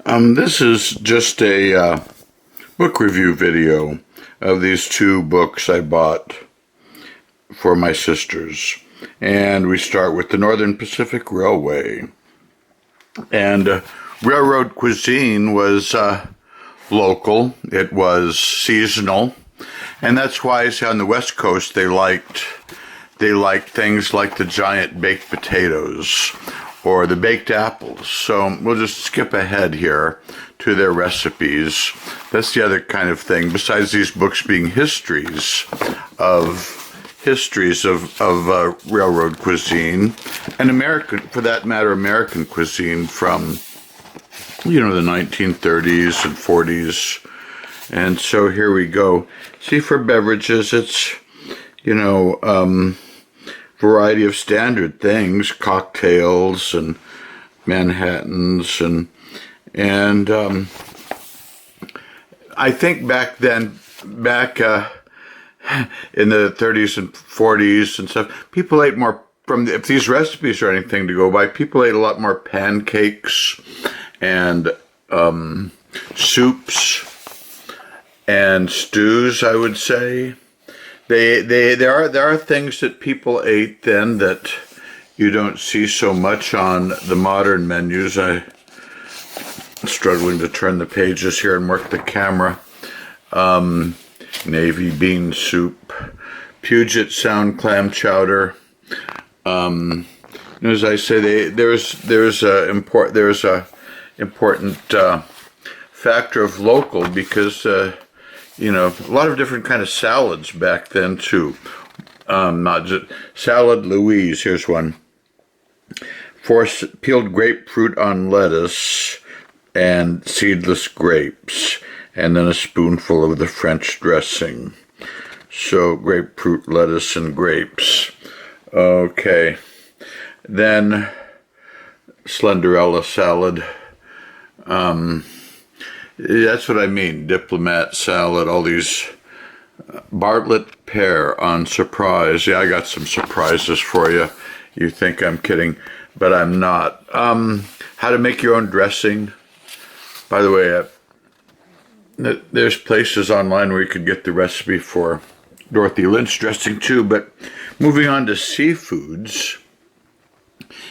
This is just a book review video of these two books I bought for my sisters. And we start with the Northern Pacific Railway. And Railroad Cuisine was local. It was seasonal. And that's why, see, on the West Coast, they liked things like the giant baked potatoes or the baked apples. So we'll just skip ahead here to their recipes. That's the other kind of thing, besides these books being histories of railroad cuisine, and American, for that matter, American cuisine from, the 1930s and 40s. And so here we go. See, for beverages, it's, variety of standard things, cocktails and Manhattans and I think back in the 30s and 40s and stuff, people ate more, if these recipes are anything to go by, people ate a lot more pancakes and soups and stews, I would say. There are things that people ate then that you don't see so much on the modern menus. I'm struggling to turn the pages here and work the camera. Navy bean soup, Puget Sound clam chowder. As I say, there's a important factor of local, because a lot of different kind of salads back then too. Not just salad Louise. Here's one: peeled grapefruit on lettuce and seedless grapes, and then a spoonful of the French dressing. So grapefruit, lettuce, and grapes. Okay. Then Slenderella salad. That's what I mean. Diplomat salad, all these. Bartlett pear on surprise. Yeah, I got some surprises for you. You think I'm kidding, but I'm not. How to make your own dressing. By the way, there's places online where you could get the recipe for Dorothy Lynch dressing too. But moving on to seafoods.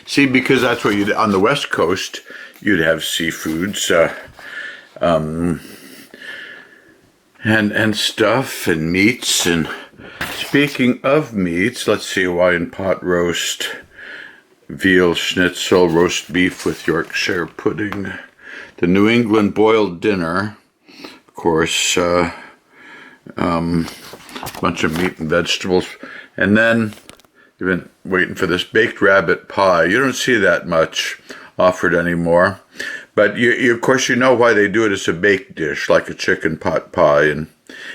See, because that's what on the West Coast, you'd have seafoods. And stuff and meats. And speaking of meats, let's see: Hawaiian pot roast, veal schnitzel, roast beef with Yorkshire pudding, the New England boiled dinner, of course, a bunch of meat and vegetables, and then you've been waiting for this baked rabbit pie. You don't see that much offered anymore. But you, of course, you know why they do it as a baked dish, like a chicken pot pie. And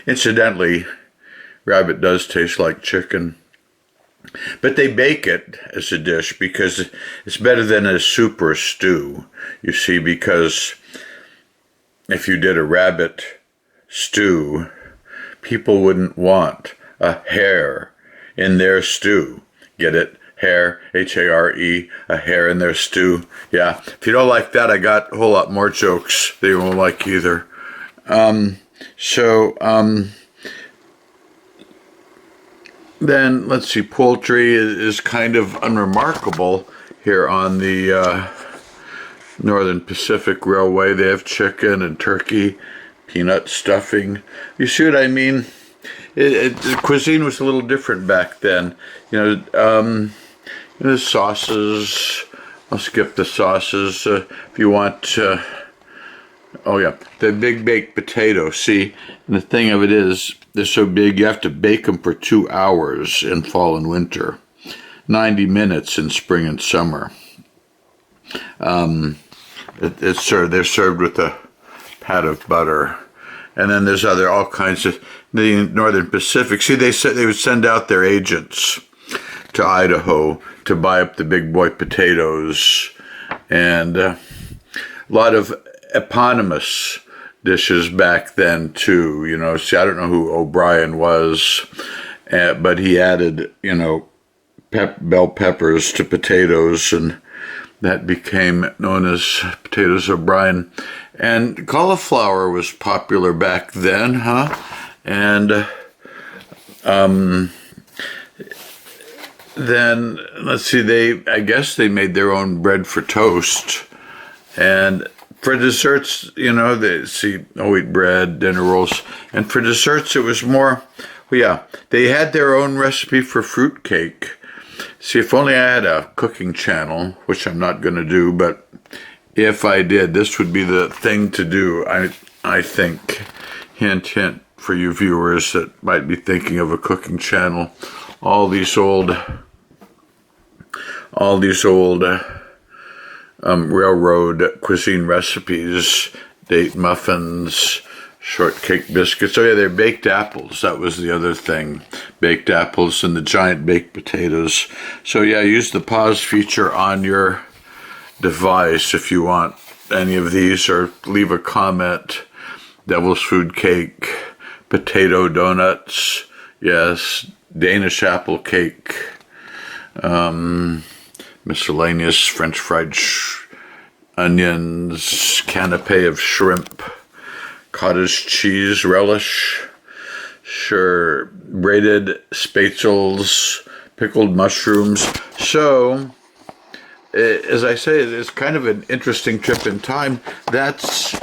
incidentally, rabbit does taste like chicken. But they bake it as a dish because it's better than a soup or a stew, you see, because if you did a rabbit stew, people wouldn't want a hare in their stew. Get it? Hare, H-A-R-E, a hare in their stew. Yeah, if you don't like that, I got a whole lot more jokes they won't like either. Then, let's see, poultry is kind of unremarkable here on the Northern Pacific Railway. They have chicken and turkey, peanut stuffing. You see what I mean? The cuisine was a little different back then. The sauces, I'll skip the sauces if you want. The big baked potato. See, and the thing of it is, they're so big you have to bake them for 2 hours in fall and winter, 90 minutes in spring and summer. They're served with a pat of butter. And then there's all kinds of, the Northern Pacific. See, they said they would send out their agents to Idaho to buy up the big boy potatoes, and a lot of eponymous dishes back then too. See, I don't know who O'Brien was, but he added, bell peppers to potatoes, and that became known as potatoes O'Brien. And cauliflower was popular back then, huh? And then, let's see, I guess they made their own bread for toast. And for desserts, wheat bread, dinner rolls. And for desserts, it was more, they had their own recipe for fruit cake. See, if only I had a cooking channel, which I'm not going to do, but if I did, this would be the thing to do, I think. Hint, hint, for you viewers that might be thinking of a cooking channel. All these old railroad cuisine recipes, date muffins, shortcake biscuits. Oh yeah, they're baked apples. That was the other thing. Baked apples and the giant baked potatoes. So yeah, use the pause feature on your device if you want any of these, or leave a comment. Devil's food cake, potato donuts, yes, Danish apple cake, miscellaneous French fried onions, canapé of shrimp, cottage cheese relish, sure, braided spatzels, pickled mushrooms. So, as I say, it's kind of an interesting trip in time. That's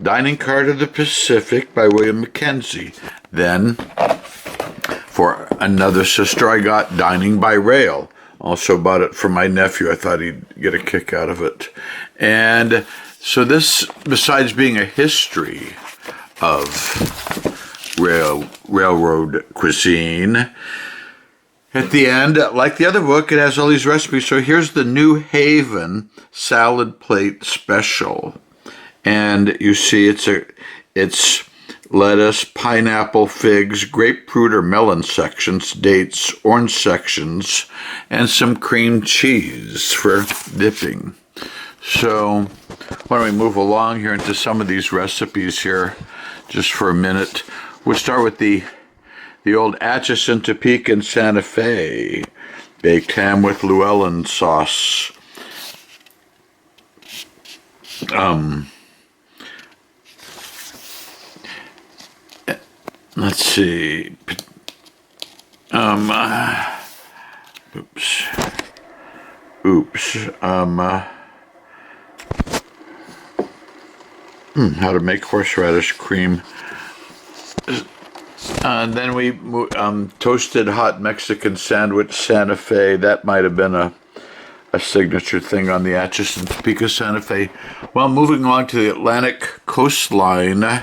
Dining Car to the Pacific by William McKenzie. Then, for another sister, I got Dining by Rail. Also bought it for my nephew. I thought he'd get a kick out of it. And so this, besides being a history of railroad cuisine, at the end, like the other book, it has all these recipes. So here's the New Haven salad plate special. And you see it's lettuce, pineapple, figs, grapefruit or melon sections, dates, orange sections, and some cream cheese for dipping. So why don't we move along here into some of these recipes here just for a minute. We'll start with the old Atchison, Topeka, and Santa Fe. Baked ham with Llewellyn sauce. Let's see. How to make horseradish cream. Then we toasted hot Mexican sandwich, Santa Fe. That might have been a signature thing on the Atchison, Topeka, Santa Fe. Well, moving along to the Atlantic Coastline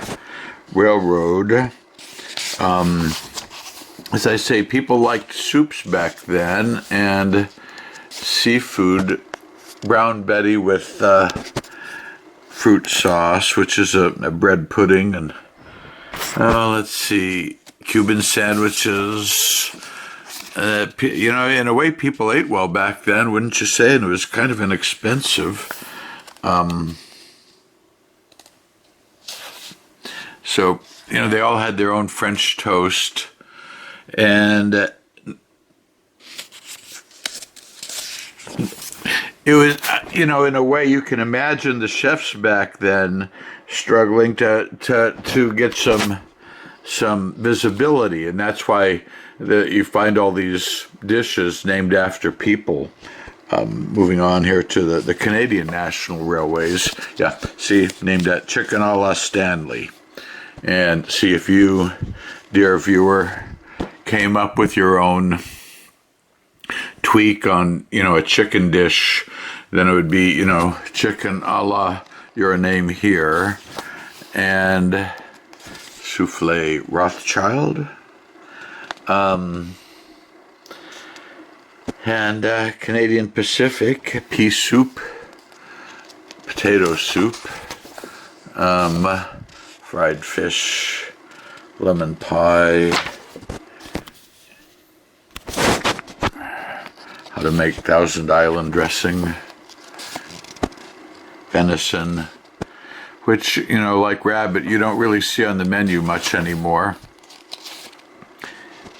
Railroad. As I say, people liked soups back then, and seafood, brown Betty with fruit sauce, which is a bread pudding, and let's see, Cuban sandwiches. In a way, people ate well back then, wouldn't you say? And it was kind of inexpensive. So, they all had their own French toast. And it was, in a way, you can imagine the chefs back then struggling to get some visibility. And that's why you find all these dishes named after people. Moving on here to the Canadian National Railways. Yeah, see, named that Chicken a la Stanley. And see if you, dear viewer, came up with your own tweak on, a chicken dish, then it would be, chicken a la your name here. And souffle Rothschild. And Canadian Pacific, pea soup, potato soup, fried fish, lemon pie, how to make Thousand Island dressing, venison, which, like rabbit, you don't really see on the menu much anymore.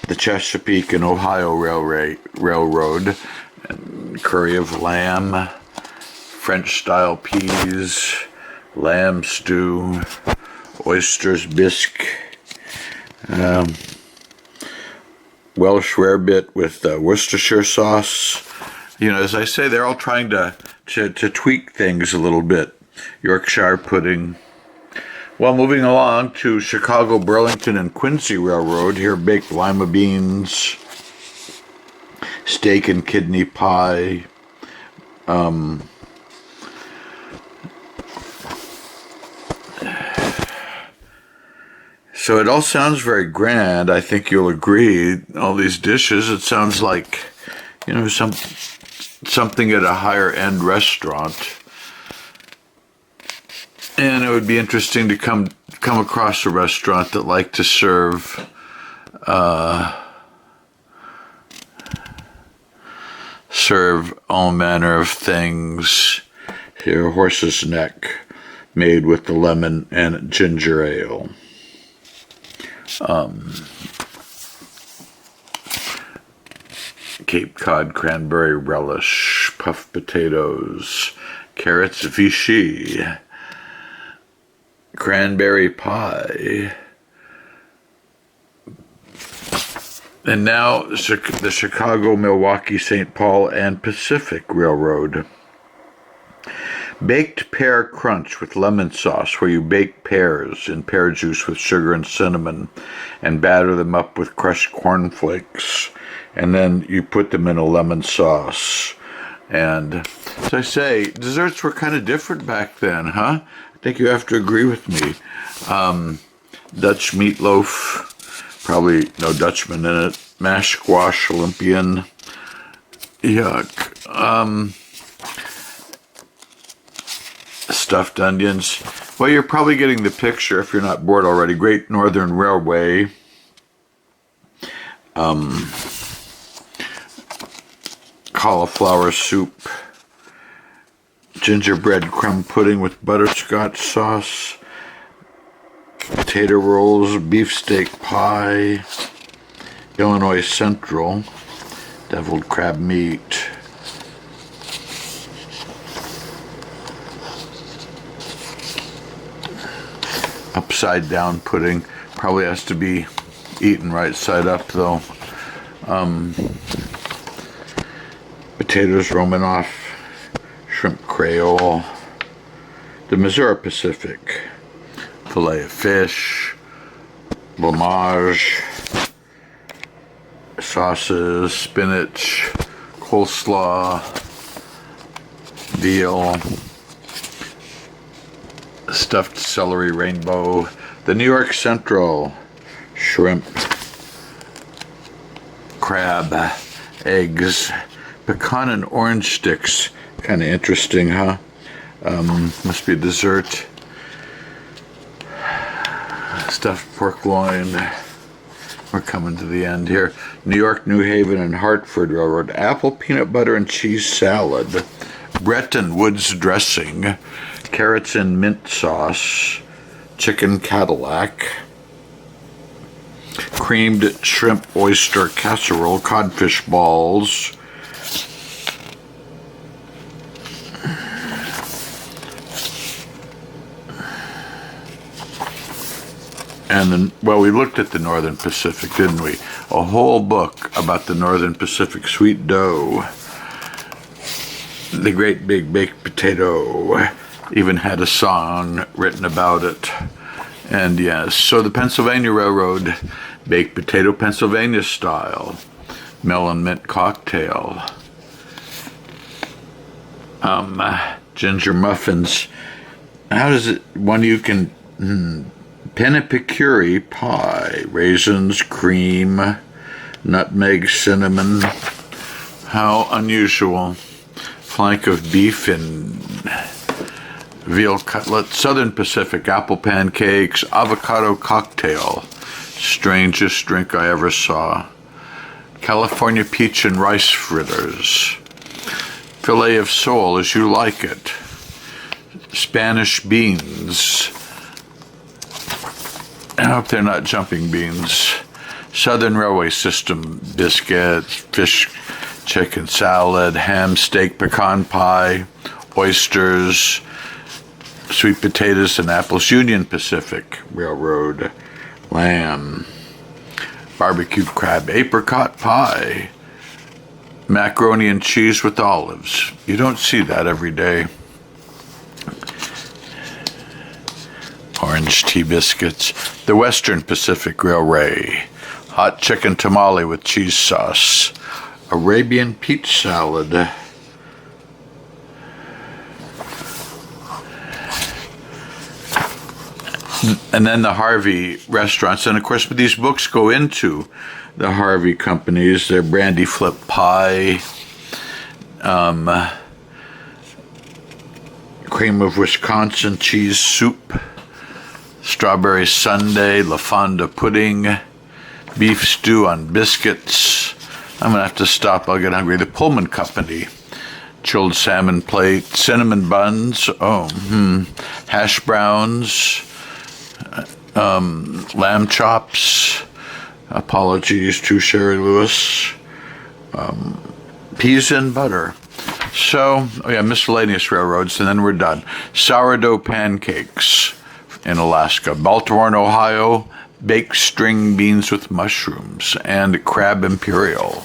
The Chesapeake and Ohio Railroad, and curry of lamb, French-style peas, lamb stew, oysters bisque, Welsh rarebit with Worcestershire sauce. You know, as I say, they're all trying to tweak things a little bit. Yorkshire pudding. Well, moving along to Chicago, Burlington, and Quincy Railroad. Here, baked lima beans, steak and kidney pie, so it all sounds very grand. I think you'll agree, all these dishes, it sounds like, you know, something at a higher end restaurant. And it would be interesting to come across a restaurant that liked to serve all manner of things. Here, horse's neck made with the lemon and ginger ale. Cape Cod cranberry relish, puffed potatoes, carrots Vichy, cranberry pie. And now the Chicago, Milwaukee, St. Paul, and Pacific Railroad. Baked pear crunch with lemon sauce, where you bake pears in pear juice with sugar and cinnamon and batter them up with crushed cornflakes. And then you put them in a lemon sauce. And as I say, desserts were kind of different back then, huh? I think you have to agree with me. Dutch meatloaf, probably no Dutchman in it. Mashed squash, Olympian. Yuck. Stuffed onions. Well, you're probably getting the picture if you're not bored already. Great Northern Railway. Cauliflower soup. Gingerbread crumb pudding with butterscotch sauce. Potato rolls, beefsteak pie. Illinois Central. Deviled crab meat. Upside down pudding. Probably has to be eaten right side up though. Potatoes Romanoff. Shrimp Creole. The Missouri Pacific. Filet of fish. Blamage. Sauces. Spinach. Coleslaw. Veal. Stuffed celery rainbow, the New York Central, shrimp, crab, eggs, pecan and orange sticks. Kind of interesting, huh? Must be a dessert. Stuffed pork loin. We're coming to the end here. New York, New Haven, and Hartford Railroad. Apple, peanut butter, and cheese salad. Bretton Woods dressing. Carrots and mint sauce, chicken Cadillac, creamed shrimp oyster casserole, codfish balls, and then, well, we looked at the Northern Pacific, didn't we? A whole book about the Northern Pacific sweet dough, the great big baked potato. Even had a song written about it. And yes, so the Pennsylvania Railroad, baked potato Pennsylvania style, melon mint cocktail, ginger muffins. How does it, one you can, Penipicuri pie, raisins, cream, nutmeg, cinnamon. How unusual. Flank of beef in veal cutlet, Southern Pacific apple pancakes, avocado cocktail, strangest drink I ever saw. California peach and rice fritters, filet of sole as you like it, Spanish beans. I hope they're not jumping beans. Southern Railway System biscuits, fish, chicken salad, ham, steak, pecan pie, oysters, sweet potatoes and apples. Union Pacific Railroad, lamb, barbecue crab, apricot pie, macaroni and cheese with olives. You don't see that every day. Orange tea biscuits. The Western Pacific Railway, hot chicken tamale with cheese sauce, Arabian peach salad, and then the Harvey restaurants. And of course, these books go into the Harvey companies. Their brandy flip pie, cream of Wisconsin cheese soup, strawberry sundae, La Fonda pudding, beef stew on biscuits. I'm going to have to stop. I'll get hungry. The Pullman Company, chilled salmon plate, cinnamon buns, hash browns, lamb chops, apologies to Sherry Lewis, peas and butter. So, miscellaneous railroads, and then we're done. Sourdough pancakes in Alaska. Baltimore and Ohio, baked string beans with mushrooms and crab imperial,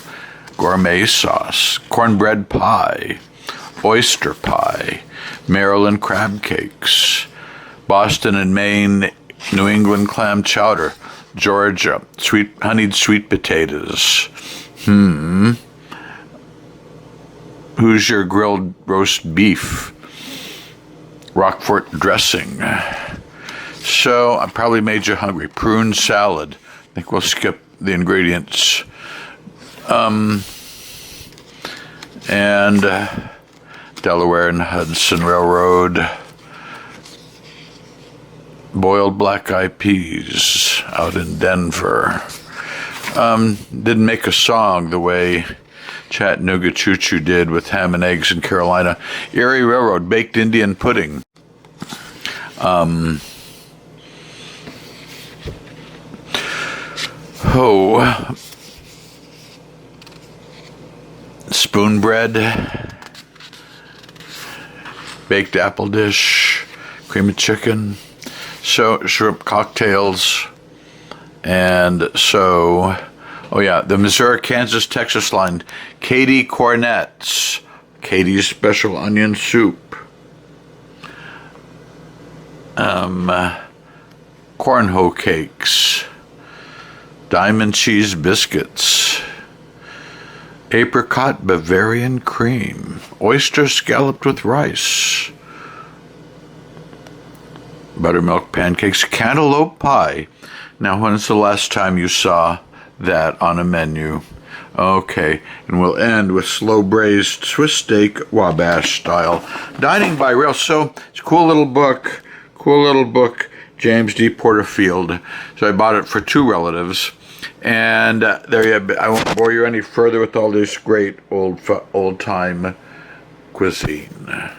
gourmet sauce, cornbread pie, oyster pie, Maryland crab cakes, Boston and Maine, New England clam chowder, Georgia, honeyed sweet potatoes. Hoosier grilled roast beef, Roquefort dressing. So I probably made you hungry. Prune salad. I think we'll skip the ingredients. And Delaware and Hudson Railroad. Boiled black-eyed peas out in Denver. Didn't make a song the way Chattanooga Choo Choo did with ham and eggs in Carolina. Erie Railroad, baked Indian pudding. Spoon bread, baked apple dish, cream of chicken, so shrimp cocktails, and the Missouri, Kansas, Texas line, Katie Cornets, Katie's special onion soup, cornhole cakes, diamond cheese biscuits, apricot Bavarian cream, oyster scalloped with rice, buttermilk pancakes, cantaloupe pie. Now, when's the last time you saw that on a menu? Okay, and we'll end with slow braised Swiss steak, Wabash style, dining by rail. So it's a cool little book, James D. Porterfield. So I bought it for two relatives. And there you have it. I won't bore you any further with all this great old-time cuisine.